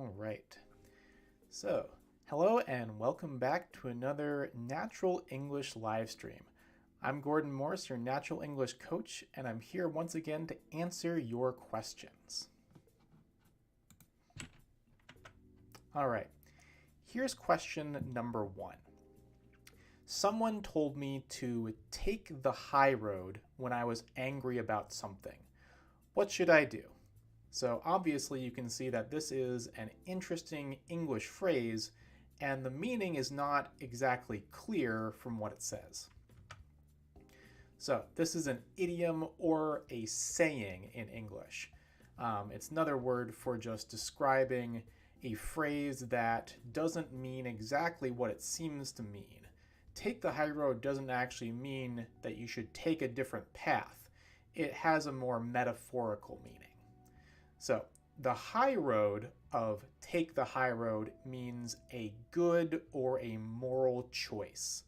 All right. So, hello and welcome back to another Natural English live stream. I'm Gordon Morse, your Natural English coach, and I'm here once again to answer your questions. All right. Here's question number 1. Someone told me to take the high road when I was angry about something. What should I do? So obviously you can see that this is an interesting English phrase and the meaning is not exactly clear from what it says. So this is an idiom or a saying in English. It's another word for just describing a phrase that doesn't mean exactly what it seems to mean. Take the high road doesn't actually mean that you should take a different path. It has a more metaphorical meaning. So the high road of take the high road means a good or a moral choice.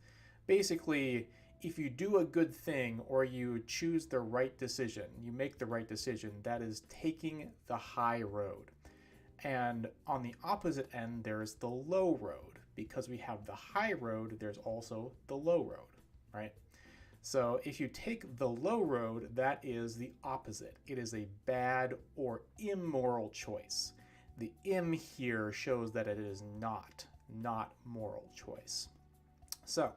Basically, if you do a good thing or you choose the right decision, you make the right decision, that is taking the high road. And on the opposite end, there's the low road. Because we have the high road, there's also the low road, right? So if you take the low road, that is the opposite. It is a bad or immoral choice. The im here shows that it is not moral choice. So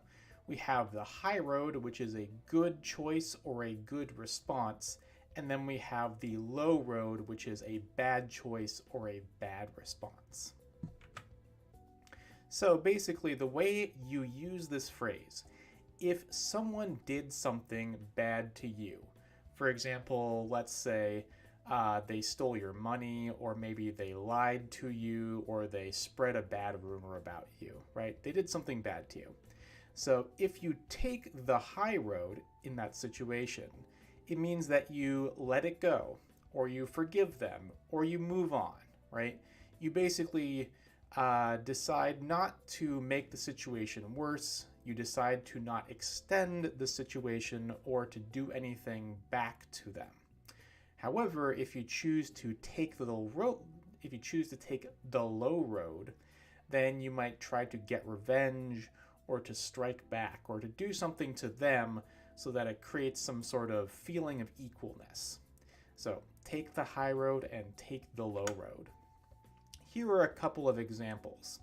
we have the high road, which is a good choice or a good response, and then we have the low road, which is a bad choice or a bad response. So basically the way you use this phrase, if someone did something bad to you, for example, let's say they stole your money, or maybe they lied to you, or they spread a bad rumor about you, right? They did something bad to you. So if you take the high road in that situation, it means that you let it go, or you forgive them, or you move on, right? You basically decide not to make the situation worse. You decide to not extend the situation or to do anything back to them. However, if you choose to take the low road, then you might try to get revenge or to strike back or to do something to them so that it creates some sort of feeling of equalness. So take the high road and take the low road. Here are a couple of examples.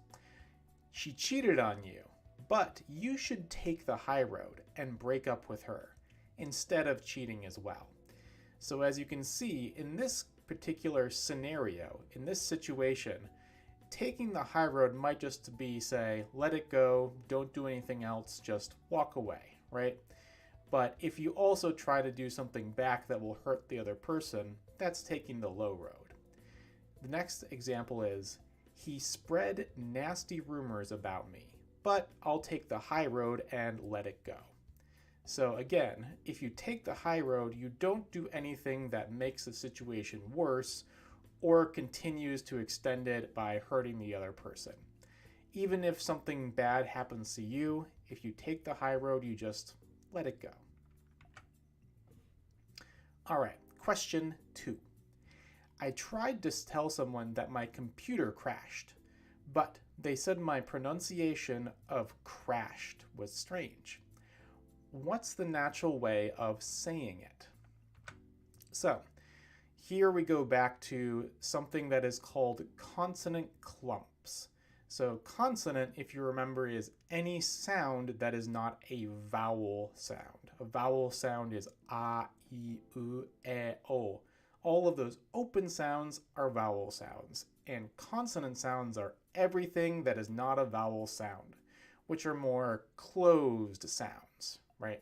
She cheated on you, but you should take the high road and break up with her instead of cheating as well. So as you can see, in this particular scenario, in this situation, taking the high road might just be, say, let it go, don't do anything else, just walk away, right? But if you also try to do something back that will hurt the other person, that's taking the low road. The next example is, he spread nasty rumors about me, but I'll take the high road and let it go. So again, if you take the high road, you don't do anything that makes the situation worse or continues to extend it by hurting the other person. Even if something bad happens to you, if you take the high road, you just let it go. All right, question 2. I tried to tell someone that my computer crashed, but they said my pronunciation of crashed was strange. What's the natural way of saying it? So here we go back to something that is called consonant clumps. So consonant, if you remember, is any sound that is not a vowel sound. A vowel sound is a, I, U, E, O. All of those open sounds are vowel sounds, and consonant sounds are everything that is not a vowel sound, which are more closed sounds, right?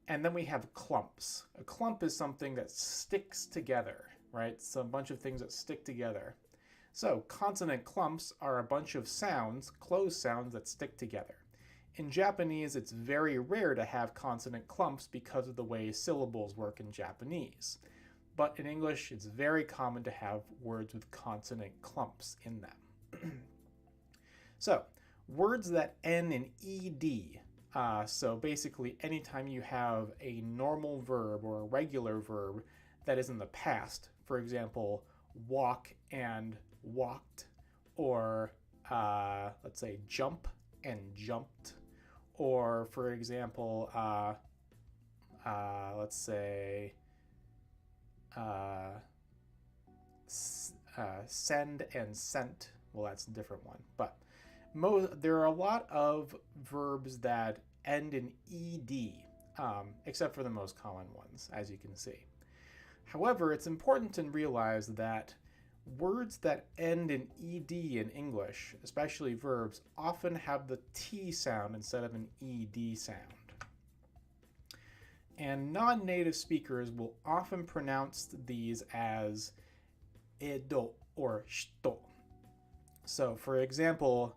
And then we have clumps. A clump is something that sticks together, right? So a bunch of things that stick together. So consonant clumps are a bunch of sounds, closed sounds that stick together. In Japanese, it's very rare to have consonant clumps because of the way syllables work in Japanese. But in English, it's very common to have words with consonant clumps in them. So, words that end in ed. So basically, anytime you have a normal verb or a regular verb that is in the past, for example, walk and walked, or let's say jump and jumped, or for example, let's say send and sent. Well, that's a different one, but there are a lot of verbs that end in ed, except for the most common ones, as you can see. However, it's important to realize that words that end in ed in English, especially verbs, often have the T sound instead of an ed sound. And non-native speakers will often pronounce these as edo or shito. So, for example,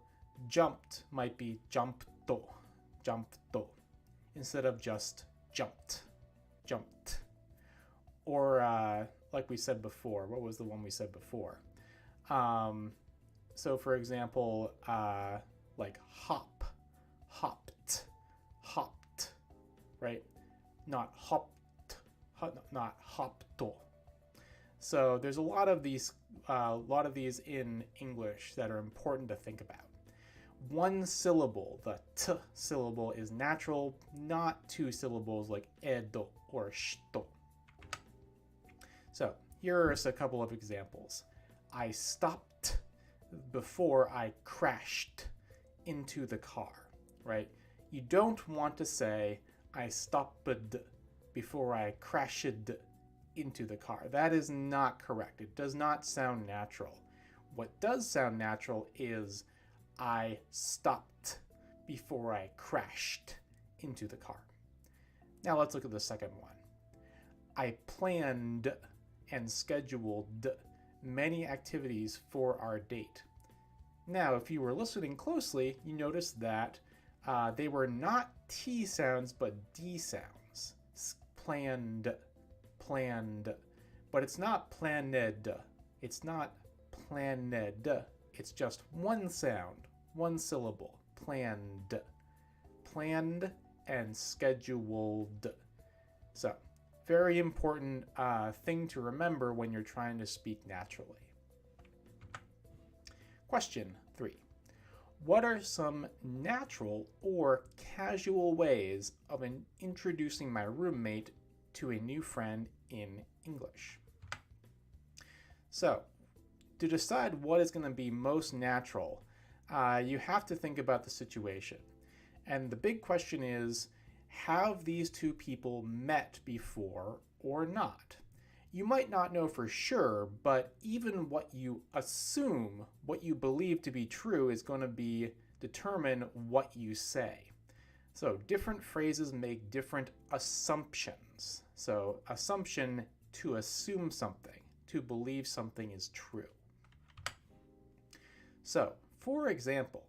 jumped might be jumpto, jumpto, instead of just jumped, jumped. Or like we said before, what was the one we said before? So for example, like hop, hopped, hopped, right? Not hopped, not hopped. So there's a lot of these in English that are important to think about. One syllable, the t syllable, is natural, not two syllables like edo or shito. So here are a couple of examples. I stopped before I crashed into the car, right? You don't want to say I stopped before I crashed into the car. That is not correct. It does not sound natural. What does sound natural is I stopped before I crashed into the car. Now let's look at the second one. I planned and scheduled many activities for our date. Now, if you were listening closely, you noticed that they were not T sounds, but D sounds. Planned, planned. But it's not planned. It's not planned. It's just one sound, one syllable. Planned. Planned and scheduled. So, very important thing to remember when you're trying to speak naturally. Question 3. What are some natural or casual ways of introducing my roommate to a new friend in English? So, to decide what is going to be most natural, you have to think about the situation. And the big question is, have these two people met before or not? You might not know for sure, but even what you assume, what you believe to be true, is going to determine what you say. So different phrases make different assumptions. So assumption, to assume something, to believe something is true. So, for example,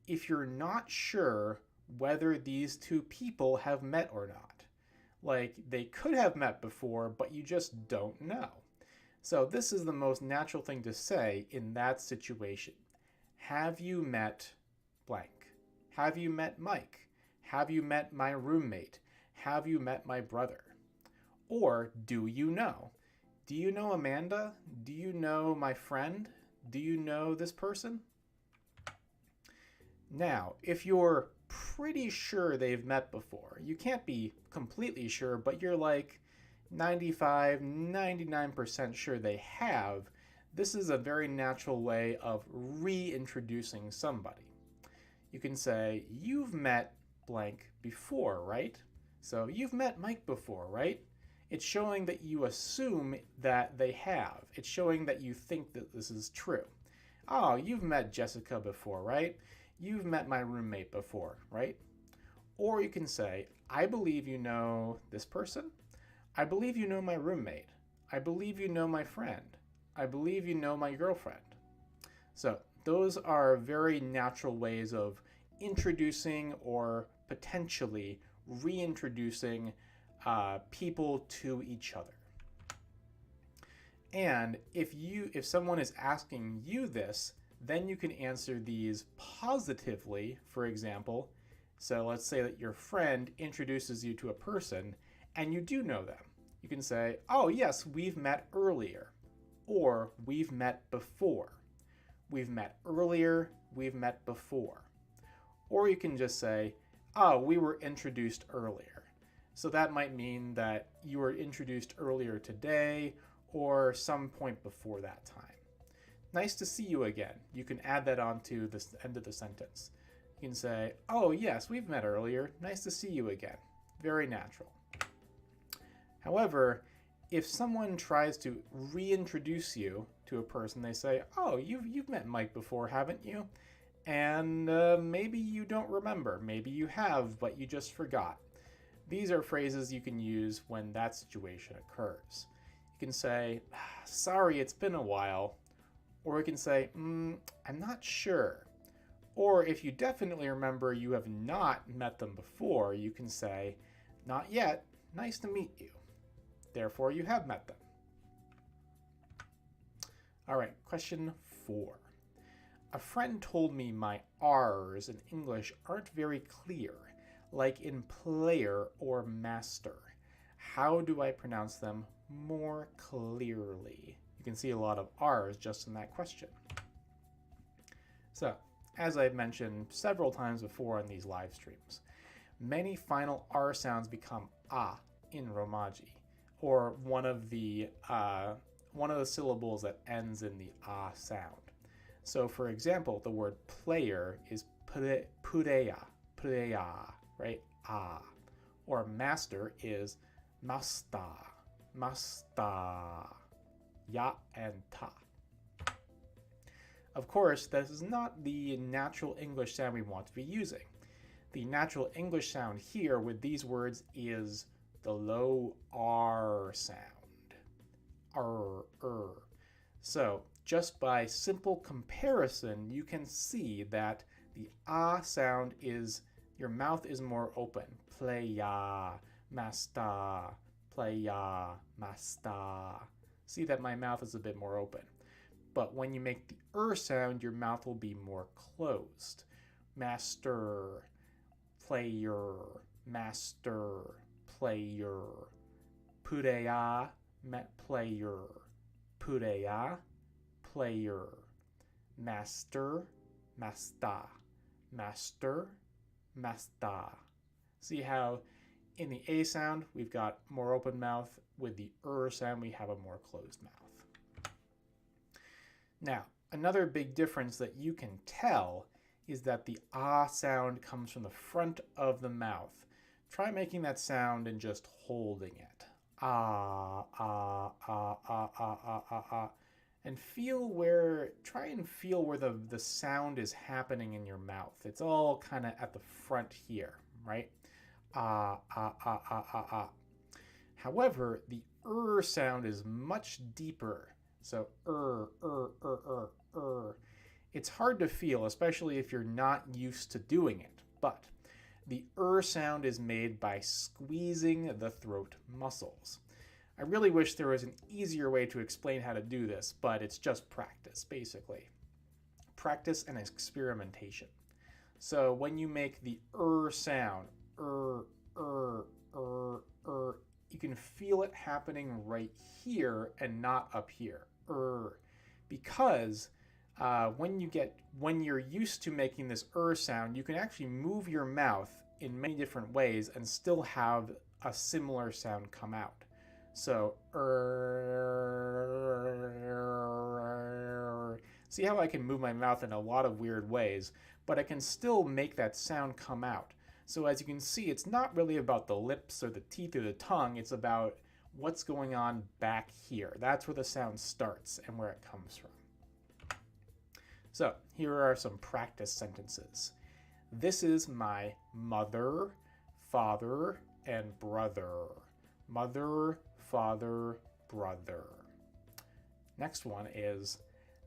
if you're not sure whether these two people have met or not, like they could have met before, but you just don't know. So this is the most natural thing to say in that situation. Have you met blank? Have you met Mike? Have you met my roommate? Have you met my brother? Or do you know? Do you know Amanda? Do you know my friend? Do you know this person? Now, if you're pretty sure they've met before, you can't be completely sure, but you're like 95, 99% sure they have, this is a very natural way of reintroducing somebody. You can say, you've met blank before, right? So you've met Mike before, right? It's showing that you assume that they have. It's showing that you think that this is true. Oh, you've met Jessica before, right? You've met my roommate before, right? Or you can say, I believe you know this person. I believe you know my roommate. I believe you know my friend. I believe you know my girlfriend. So those are very natural ways of introducing or potentially reintroducing people to each other. And if someone is asking you this, then you can answer these positively, for example. So let's say that your friend introduces you to a person and you do know them. You can say, oh yes, we've met earlier, or we've met before. we've met earlier, we've met before. Or you can just say, oh, we were introduced earlier. So that might mean that you were introduced earlier today or some point before that time. Nice to see you again. You can add that on to the end of the sentence. You can say, oh yes, we've met earlier. Nice to see you again. Very natural. However, if someone tries to reintroduce you to a person, they say, oh, you've met Mike before, haven't you? And maybe you don't remember. Maybe you have, but you just forgot. These are phrases you can use when that situation occurs. You can say, sorry, it's been a while. Or you can say, I'm not sure. Or if you definitely remember you have not met them before, you can say, not yet, nice to meet you. Therefore, you have met them. All right, question 4. A friend told me my R's in English aren't very clear, like in player or master. How do I pronounce them more clearly? You can see a lot of R's just in that question. So, as I've mentioned several times before on these live streams, many final R sounds become A in Romaji, or one of the syllables that ends in the A sound. So for example, the word player is pureya, right? Ah. Or master is masta, ya and ta. Of course, this is not the natural English sound we want to be using. The natural English sound here with these words is the low R sound. So just by simple comparison, you can see that the ah sound is, your mouth is more open. Playa, masta, playa, masta. See that my mouth is a bit more open. But when you make the sound, your mouth will be more closed. Master, player, master, player. Pureya, player. Pureya, player. Master, masta. Master, masta. See how in the A sound, we've got more open mouth. With the sound, we have a more closed mouth. Now, another big difference that you can tell is that the ah sound comes from the front of the mouth. Try making that sound and just holding it. Ah, ah, ah, ah, ah, ah, ah, ah. And try and feel where the sound is happening in your mouth. It's all kind of at the front here, right? Ah, ah, ah, ah, ah, ah. However, the sound is much deeper. So, It's hard to feel, especially if you're not used to doing it. But the sound is made by squeezing the throat muscles. I really wish there was an easier way to explain how to do this, but it's just practice, basically. Practice and experimentation. So when you make the sound, you can feel it happening right here and not up here. Because when you're used to making this sound, you can actually move your mouth in many different ways and still have a similar sound come out. So, see how I can move my mouth in a lot of weird ways, but I can still make that sound come out. So as you can see, it's not really about the lips or the teeth or the tongue, it's about what's going on back here. That's where the sound starts and where it comes from. So here are some practice sentences. This is my mother, father, and brother. Mother, father, brother. Next one is,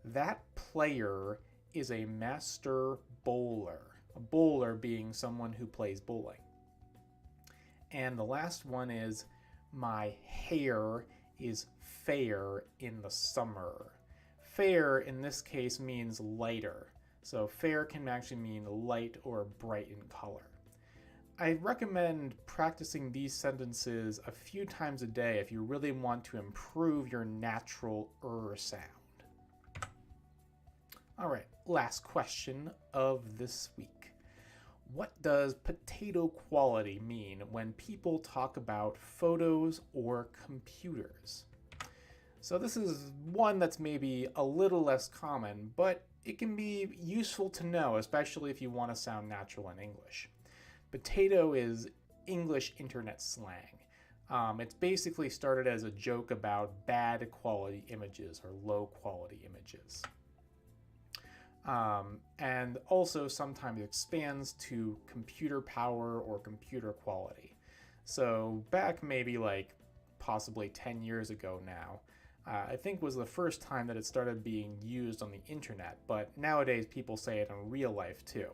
that player is a master bowler. A bowler being someone who plays bowling. And the last one is, my hair is fair in the summer. Fair in this case means lighter. So fair can actually mean light or bright in color. I recommend practicing these sentences a few times a day if you really want to improve your natural sound. All right, last question of this week. What does potato quality mean when people talk about photos or computers? So this is one that's maybe a little less common, but it can be useful to know, especially if you want to sound natural in English. Potato is English internet slang. It's basically started as a joke about bad quality images or low quality images. And also sometimes expands to computer power or computer quality. So back maybe like possibly 10 years ago now, I think was the first time that it started being used on the internet, but nowadays people say it in real life too.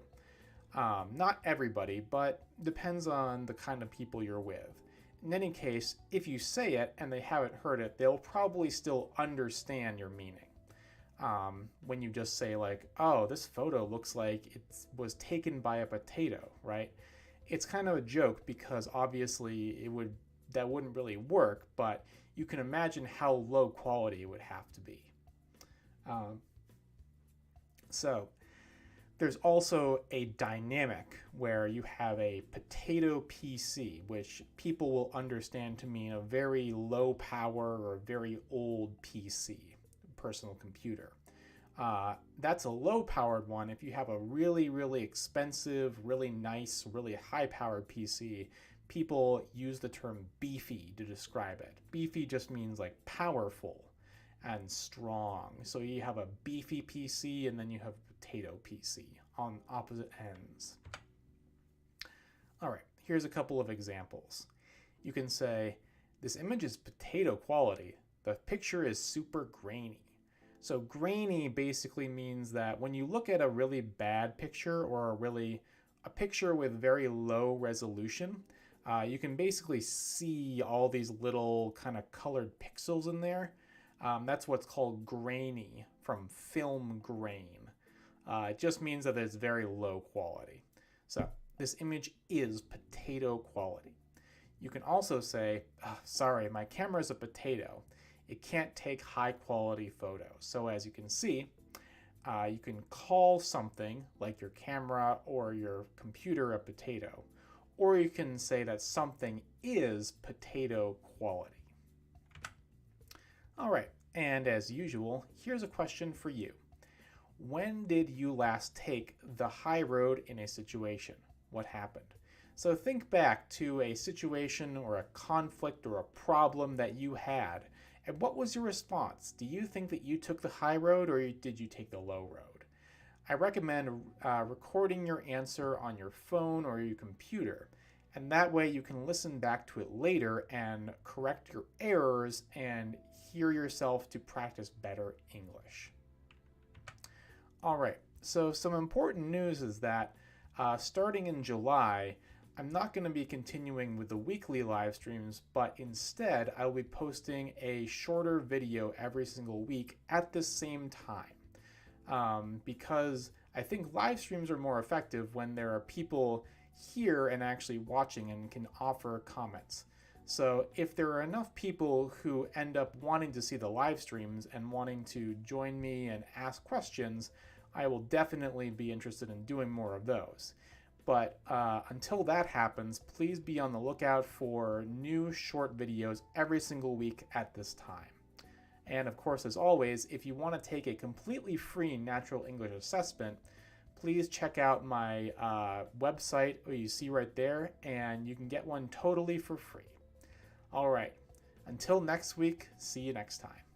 Not everybody, but depends on the kind of people you're with. In any case, if you say it and they haven't heard it, they'll probably still understand your meaning. When you just say like, oh, this photo looks like it was taken by a potato, right? It's kind of a joke because obviously that wouldn't really work, but you can imagine how low quality it would have to be. So there's also a dynamic where you have a potato PC, which people will understand to mean a very low power or very old PC, personal computer. That's a low powered one. If you have a really, really expensive, really nice, really high powered PC, people use the term beefy to describe it. Beefy just means like powerful and strong. So you have a beefy PC and then you have a potato PC on opposite ends. All right, here's a couple of examples. You can say, this image is potato quality. The picture is super grainy. So grainy basically means that when you look at a really bad picture or a picture with very low resolution, you can basically see all these little kind of colored pixels in there. That's what's called grainy, from film grain. It just means that it's very low quality. So this image is potato quality. You can also say, oh, sorry, my camera is a potato. It can't take high quality photos. So as you can see, you can call something like your camera or your computer a potato, or you can say that something is potato quality. All right, and as usual, here's a question for you. When did you last take the high road in a situation? What happened? So think back to a situation or a conflict or a problem that you had, and what was your response? Do you think that you took the high road or did you take the low road? I recommend recording your answer on your phone or your computer, and that way you can listen back to it later and correct your errors and hear yourself to practice better English. All right, so some important news is that starting in July, I'm not going to be continuing with the weekly live streams, but instead I will be posting a shorter video every single week at the same time. Because I think live streams are more effective when there are people here and actually watching and can offer comments. So if there are enough people who end up wanting to see the live streams and wanting to join me and ask questions, I will definitely be interested in doing more of those. But until that happens, please be on the lookout for new short videos every single week at this time. And of course, as always, if you want to take a completely free natural English assessment, please check out my website, you see right there, and you can get one totally for free. All right, until next week, see you next time.